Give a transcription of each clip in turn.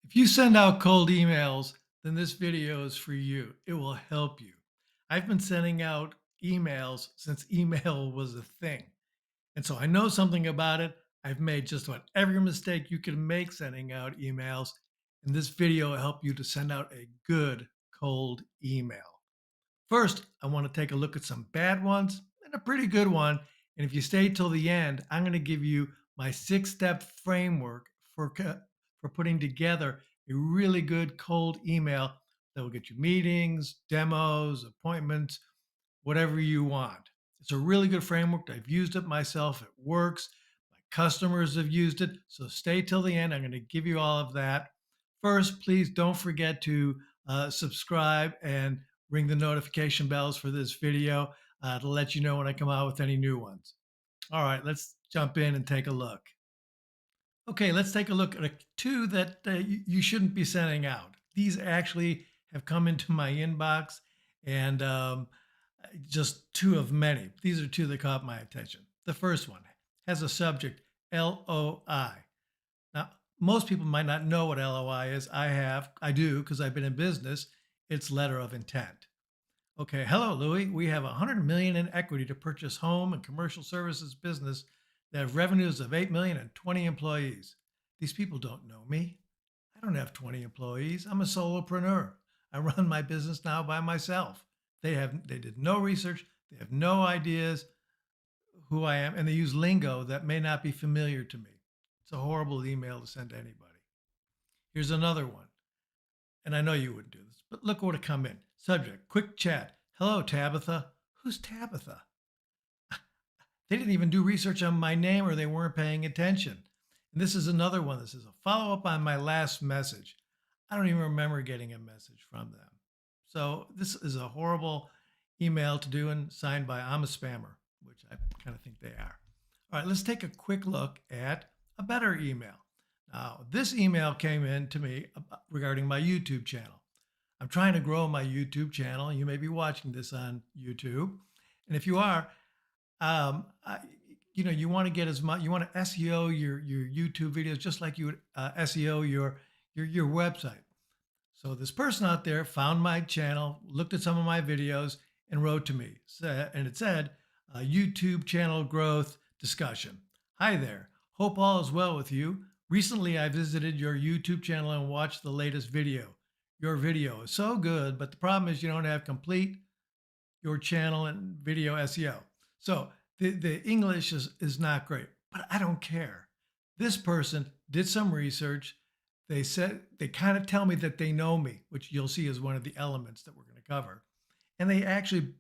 If you send out cold emails, then this video is for you. It will help you. I've been sending out emails since email was a thing. And so I know something about it. I've made just about every mistake you can make sending out emails. And this video will help you to send out a good cold email. First, I want to take a look at some bad ones and a pretty good one. And if you stay till the end, I'm going to give you my 6-step framework for putting together a really good cold email that will get you meetings, demos, appointments, whatever you want. It's a really good framework. I've used it myself. It works. My customers have used it. So stay till the end. I'm going to give you all of that. First, please don't forget to subscribe and ring the notification bells for this video to let you know when I come out with any new ones. All right, let's jump in and take a look. Okay, let's take a look at two that you shouldn't be sending out. These actually have come into my inbox, and just two of many. These are two that caught my attention. The first one has a subject LOI. Now, most people might not know what LOI is. I do because I've been in business. It's letter of intent. Okay, hello, Louis. We have 100 million in equity to purchase home and commercial services business that have revenues of 8 million and 20 employees. These people don't know me. I don't have 20 employees. I'm a solopreneur. I run my business now by myself. They did no research. They have no ideas who I am, and they use lingo that may not be familiar to me. It's a horrible email to send to anybody. Here's another one. And I know you wouldn't do this, but look what it come in. Subject, quick chat. Hello, Tabitha. Who's Tabitha? They didn't even do research on my name or they weren't paying attention. And this is another one. This is a follow up on my last message. I don't even remember getting a message from them. So this is a horrible email to do and signed by I'm a spammer, which I kind of think they are. All right, let's take a quick look at a better email. Now, this email came in to me regarding my YouTube channel. I'm trying to grow my YouTube channel. You may be watching this on YouTube. And if you are, you want to get as much, you want to SEO your YouTube videos just like you would SEO your website. So this person out there found my channel, looked at some of my videos, and wrote to me. And it said, YouTube channel growth discussion. Hi there. Hope all is well with you. Recently, I visited your YouTube channel and watched the latest video. Your video is so good, but the problem is you don't have complete your channel and video SEO. So the English is not great, but I don't care. This person did some research. They said they kind of tell me that they know me, which you'll see is one of the elements that we're going to cover. And they actually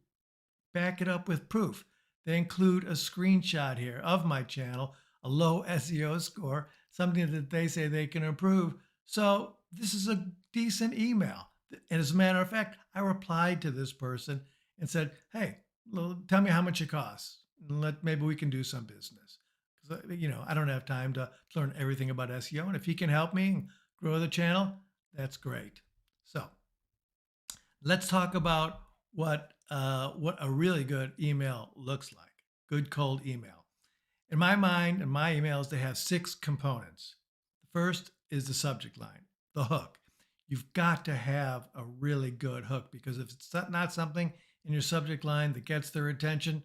back it up with proof. They include a screenshot here of my channel, a low SEO score, something that they say they can improve. So this is a decent email. And as a matter of fact, I replied to this person and said, hey, tell me how much it costs. Maybe we can do some business. Because I don't have time to learn everything about SEO. And if he can help me grow the channel, that's great. So let's talk about what a really good email looks like. Good cold email. In my mind, in my emails, they have 6 components. The first is the subject line, the hook. You've got to have a really good hook because if it's not something in your subject line that gets their attention,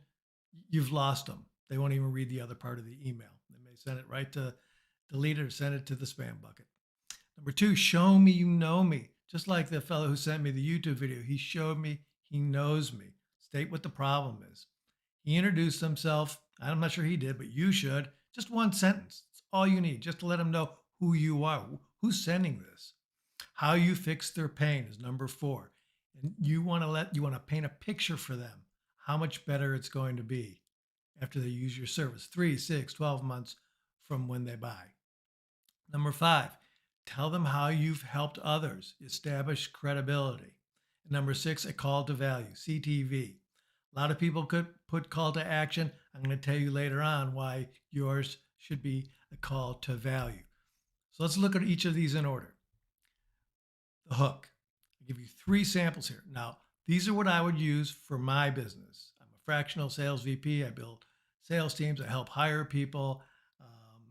you've lost them. They won't even read the other part of the email. They may send it right to delete it or send it to the spam bucket. Number 2, show me you know me. Just like the fellow who sent me the YouTube video, he showed me he knows me. State what the problem is. He introduced himself. I'm not sure he did, but you should. Just one sentence. It's all you need just to let them know who you are, who's sending this. How you fix their pain is number 4. And you want to paint a picture for them, how much better it's going to be after they use your service, 3, 6, 12 months from when they buy. Number 5, tell them how you've helped others, establish credibility. And number 6, a call to value, CTV. A lot of people could put call to action. I'm going to tell you later on why yours should be a call to value. So let's look at each of these in order. The hook. I'll give you 3 samples here. Now, these are what I would use for my business. I'm a fractional sales VP. I build sales teams. I help hire people.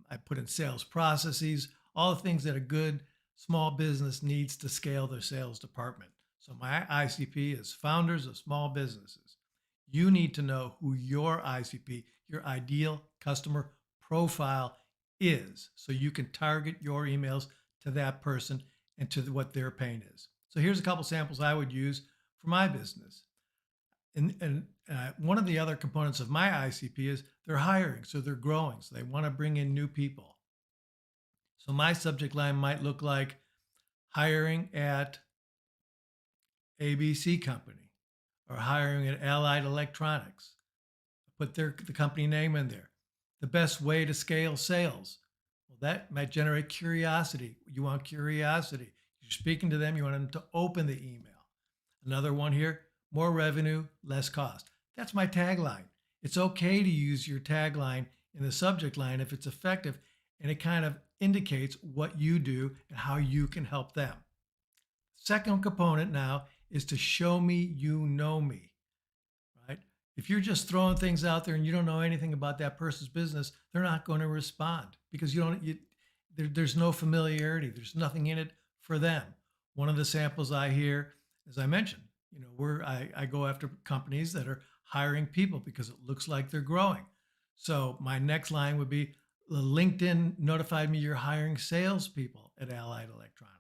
I put in sales processes, all the things that a good small business needs to scale their sales department. So my ICP is founders of small businesses. You need to know who your ICP, your ideal customer profile is, so you can target your emails to that person and to what their pain is. So here's a couple samples I would use for my business. And one of the other components of my ICP is they're hiring, so they're growing, so they want to bring in new people. So my subject line might look like hiring at ABC Company or hiring at Allied Electronics. Put the company name in there. The best way to scale sales. Well, that might generate curiosity. You want curiosity. You're speaking to them, you want them to open the email. Another one here, more revenue, less cost. That's my tagline. It's okay to use your tagline in the subject line if it's effective and it kind of indicates what you do and how you can help them. Second component now is to show me you know me, right? If you're just throwing things out there and you don't know anything about that person's business, they're not going to respond because there's no familiarity. There's nothing in it for them. One of the samples I hear, as I mentioned, I go after companies that are hiring people because it looks like they're growing. So my next line would be, LinkedIn notified me you're hiring salespeople at Allied Electronics.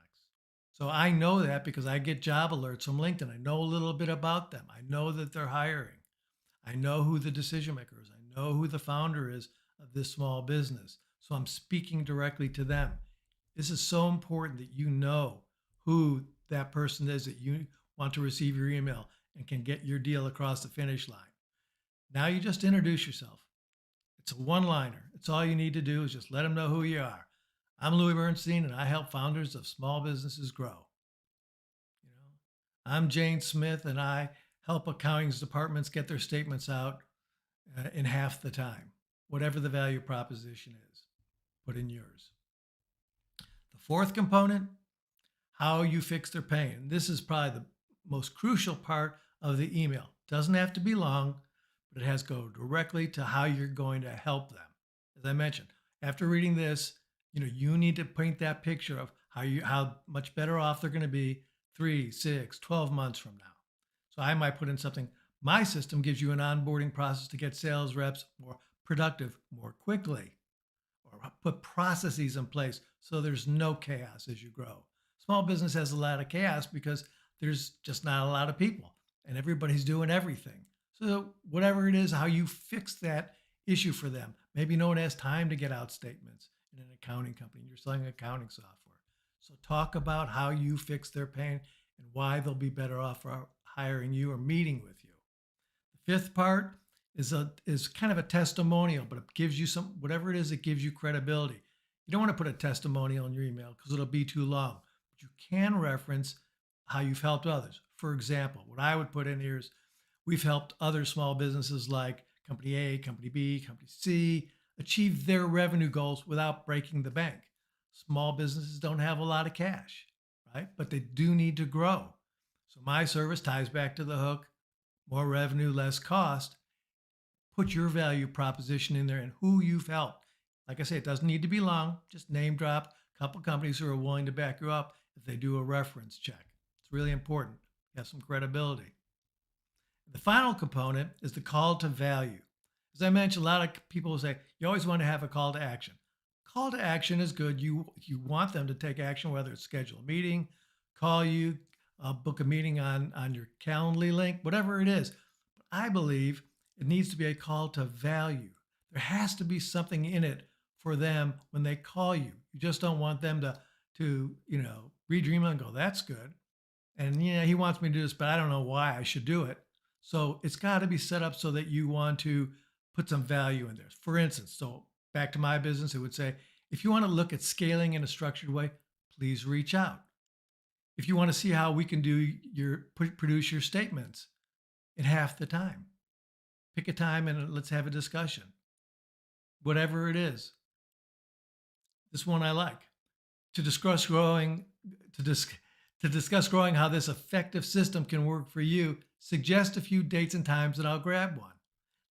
So I know that because I get job alerts from LinkedIn. I know a little bit about them. I know that they're hiring. I know who the decision maker is. I know who the founder is of this small business. So I'm speaking directly to them. This is so important that you know who that person is that you want to receive your email and can get your deal across the finish line. Now you just introduce yourself. It's a one-liner. It's all you need to do is just let them know who you are. I'm Louis Bernstein, and I help founders of small businesses grow. You know, I'm Jane Smith, and I help accounting departments get their statements out in half the time. Whatever the value proposition is, put in yours. The fourth component, how you fix their pain. This is probably the most crucial part of the email. Doesn't have to be long, but it has to go directly to how you're going to help them. As I mentioned, after reading this, you need to paint that picture of how much better off they're going to be 3, 6, 12 months from now. So I might put in something. My system gives you an onboarding process to get sales reps more productive more quickly, or put processes in place so there's no chaos as you grow. Small business has a lot of chaos because there's just not a lot of people and everybody's doing everything. So whatever it is, how you fix that issue for them. Maybe no one has time to get out statements in an accounting company and you're selling accounting software. So talk about how you fix their pain and why they'll be better off for hiring you or meeting with you. The fifth part is kind of a testimonial, but it gives you whatever it is, it gives you credibility. You don't want to put a testimonial in your email because it'll be too long, but you can reference how you've helped others. For example, what I would put in here is, we've helped other small businesses like Company A, Company B, Company C achieve their revenue goals without breaking the bank. Small businesses don't have a lot of cash, right? But they do need to grow. So my service ties back to the hook, more revenue, less cost. Put your value proposition in there and who you've helped. Like I say, it doesn't need to be long. Just name drop a couple companies who are willing to back you up if they do a reference check. It's really important. You have some credibility. The final component is the call to value. As I mentioned, a lot of people will say, you always want to have a call to action. Call to action is good. You want them to take action, whether it's schedule a meeting, call you, book a meeting on your Calendly link, whatever it is. But I believe it needs to be a call to value. There has to be something in it for them when they call you. You just don't want them to read your email and go, that's good. And he wants me to do this, but I don't know why I should do it. So it's got to be set up so that you want to put some value in there. For instance, so back to my business, it would say, if you want to look at scaling in a structured way, please reach out. If you want to see how we can produce your statements in half the time, pick a time and let's have a discussion. Whatever it is. This one I like. To discuss growing how this effective system can work for you, suggest a few dates and times and I'll grab one.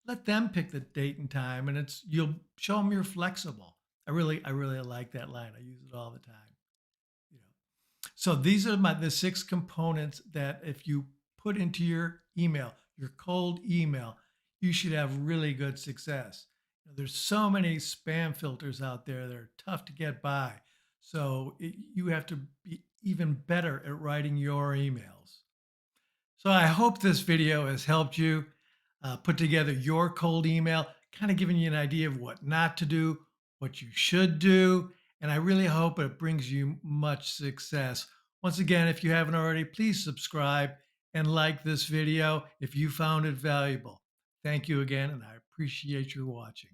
Let them pick the date and time and you'll show them you're flexible. I really like that line. I use it all the time. So these are the six components that if you put into your email, your cold email, you should have really good success. There's so many spam filters out there that are tough to get by. So you have to be even better at writing your emails. So I hope this video has helped you put together your cold email, kind of giving you an idea of what not to do, what you should do. And I really hope it brings you much success. Once again, if you haven't already, please subscribe and like this video if you found it valuable. Thank you again, and I appreciate your watching.